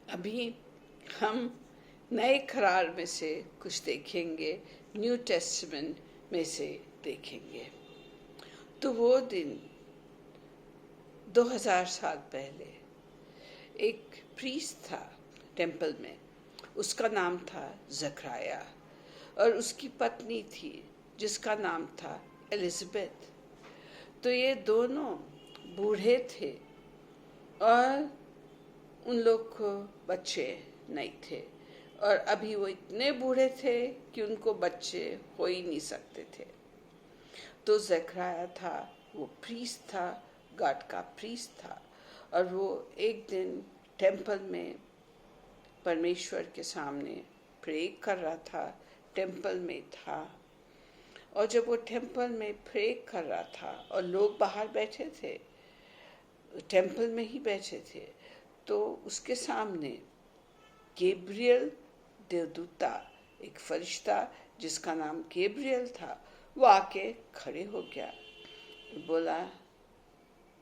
अभी हम नए करार में से कुछ देखेंगे, न्यू टेस्टमेंट में से देखेंगे। तो वो दिन 2000 साल पहले एक प्रीस्ट था टेम्पल में। उसका नाम था जकराया और उसकी पत्नी थी जिसका नाम था एलिजाबेथ। तो ये दोनों बूढ़े थे और उन लोग को बच्चे नहीं थे, और अभी वो इतने बूढ़े थे कि उनको बच्चे हो ही नहीं सकते थे। तो जकराया था, वो प्रीस्ट था, गॉड का प्रीस्ट था, और वो एक दिन टेम्पल में परमेश्वर के सामने प्रे कर रहा था, टेम्पल में था। और जब वो टेम्पल में प्रे कर रहा था और लोग बाहर बैठे थे, टेम्पल में ही बैठे थे, तो उसके सामने गैब्रियल देवदूता, एक फरिश्ता जिसका नाम गैब्रियल था, वो आके खड़े हो गया। बोला,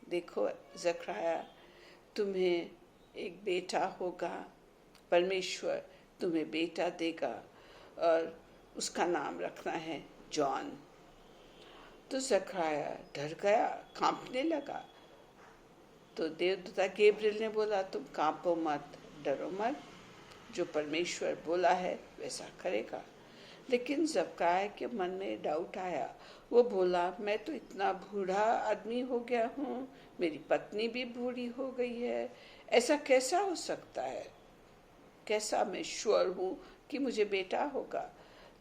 देखो जकराया, तुम्हें एक बेटा होगा, परमेश्वर तुम्हें बेटा देगा और उसका नाम रखना है जॉन। तो जकराया डर गया, कांपने लगा। तो देवदूता गैब्रियल ने बोला, तुम कांपो मत, डरो मत, जो परमेश्वर बोला है वैसा करेगा। लेकिन जकराया के मन में डाउट आया। वो बोला, मैं तो इतना बूढ़ा आदमी हो गया हूँ, मेरी पत्नी भी बूढ़ी हो गई है, ऐसा कैसा हो सकता है? कैसा मैं श्योर हूँ कि मुझे बेटा होगा?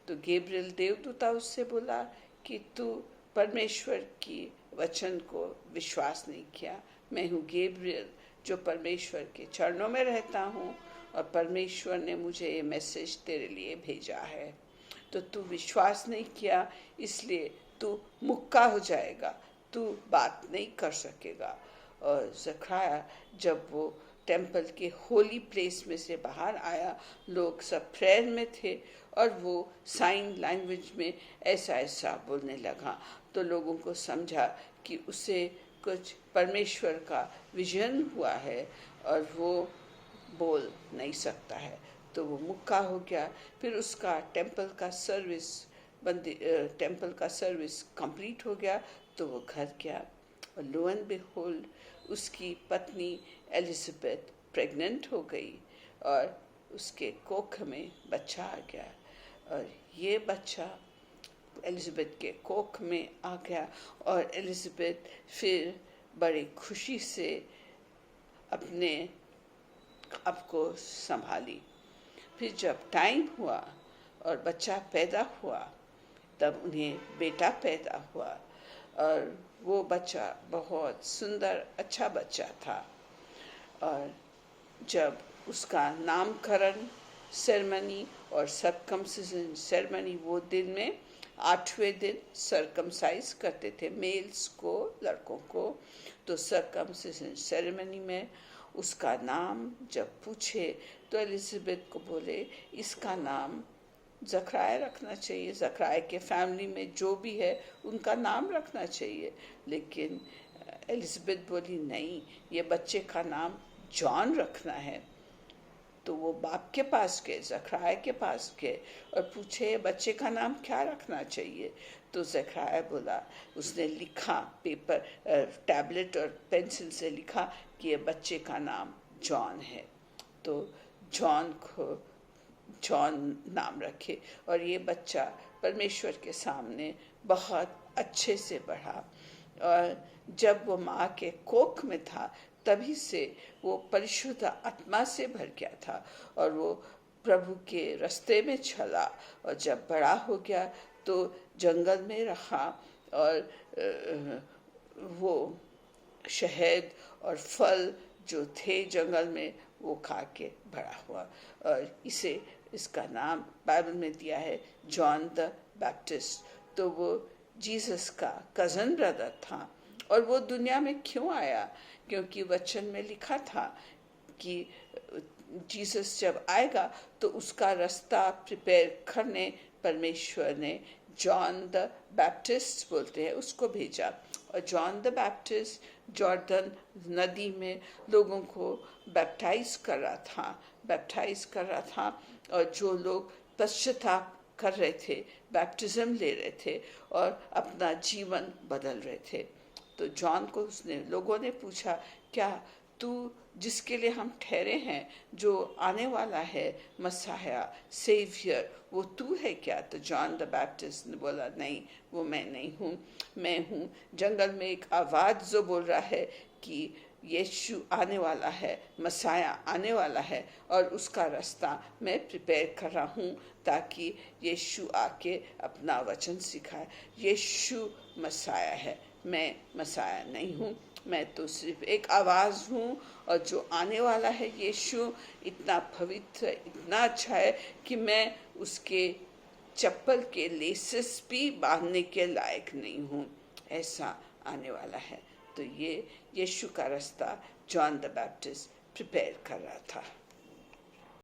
तो गैब्रियल देवदूता उससे बोला कि तू परमेश्वर की वचन को विश्वास नहीं किया। मैं हूँ गैब्रियल, जो परमेश्वर के चरणों में रहता हूँ, और परमेश्वर ने मुझे ये मैसेज तेरे लिए भेजा है। तो तू विश्वास नहीं किया, इसलिए तू मुक्का हो जाएगा, तू बात नहीं कर सकेगा। और जकराया जब वो टेम्पल के होली प्लेस में से बाहर आया, लोग सब प्रेयर में थे और वो साइन लैंग्वेज में ऐसा ऐसा बोलने लगा। तो लोगों को समझा कि उसे कुछ परमेश्वर का विजन हुआ है और वो बोल नहीं सकता है। तो वो मुक्का हो गया। फिर उसका टेम्पल का सर्विस कंप्लीट हो गया, तो वो घर गया। और लो एंड बिहोल्ड, उसकी पत्नी एलिजाबेथ प्रेग्नेंट हो गई और उसके कोख में बच्चा आ गया। और ये बच्चा एलिजाबेथ के कोख में आ गया और एलिजाबेथ फिर बड़ी खुशी से अपने आपको संभाली। फिर जब टाइम हुआ और बच्चा पैदा हुआ, तब उन्हें बेटा पैदा हुआ, और वो बच्चा बहुत सुंदर अच्छा बच्चा था। और जब उसका नामकरण सेरेमनी और सर्कमसाइजेशन सेरेमनी, वो दिन में 8वें दिन सर्कमसाइज करते थे मेल्स को, लड़कों को। तो सर्कमसाइजेशन सेरेमनी में उसका नाम जब पूछे तो एलिजाबेथ को बोले, इसका नाम जकराया रखना चाहिए, जकराया के फैमिली में जो भी है उनका नाम रखना चाहिए। लेकिन एलिजाबेथ बोली, नहीं, ये बच्चे का नाम जॉन रखना है। तो वो बाप के पास गए, जकराया के पास गए और पूछे, बच्चे का नाम क्या रखना चाहिए? तो जकराया बोला, उसने लिखा, पेपर टैबलेट और पेंसिल से लिखा कि ये बच्चे का नाम जॉन है। तो जॉन नाम रखे। और ये बच्चा परमेश्वर के सामने बहुत अच्छे से बढ़ा। और जब वो माँ के कोख में था, तभी से वो परिशुद्ध आत्मा से भर गया था और वो प्रभु के रास्ते में चला। और जब बड़ा हो गया तो जंगल में रहा और वो शहद और फल जो थे जंगल में, वो खा के बड़ा हुआ। और इसका नाम बाइबल में दिया है जॉन द बैप्टिस्ट। तो वो जीसस का कज़न ब्रदर था। और वो दुनिया में क्यों आया? क्योंकि वचन में लिखा था कि जीसस जब आएगा तो उसका रास्ता प्रिपेयर करने परमेश्वर ने जॉन द बैप्टिस्ट बोलते हैं उसको भेजा। और जॉन द बैप्टिस्ट जॉर्डन नदी में लोगों को बैप्टाइज कर रहा था बैप्टाइज कर रहा था, और जो लोग पश्चाताप कर रहे थे, बैप्टिज्म ले रहे थे और अपना जीवन बदल रहे थे। तो जॉन को लोगों ने पूछा, क्या तू जिसके लिए हम ठहरे हैं, जो आने वाला है मसाया, सेवियर, वो तू है क्या? तो जॉन द बैप्टिस्ट ने बोला, नहीं, वो मैं नहीं हूँ, मैं हूँ। जंगल में एक आवाज़ जो बोल रहा है कि यीशु आने वाला है, मसाया आने वाला है, और उसका रास्ता मैं प्रिपेयर कर रहा हूँ ताकि यीशु आके अपना वचन सिखाए। यीशु मसाया है, मैं मसाया नहीं हूँ, मैं तो सिर्फ एक आवाज़ हूँ। और जो आने वाला है यीशु इतना पवित्र, इतना अच्छा है कि मैं उसके चप्पल के लेसेस भी बांधने के लायक नहीं हूँ, ऐसा आने वाला है। तो ये यीशु का रास्ता जॉन द बैप्टिस्ट प्रिपेयर कर रहा था।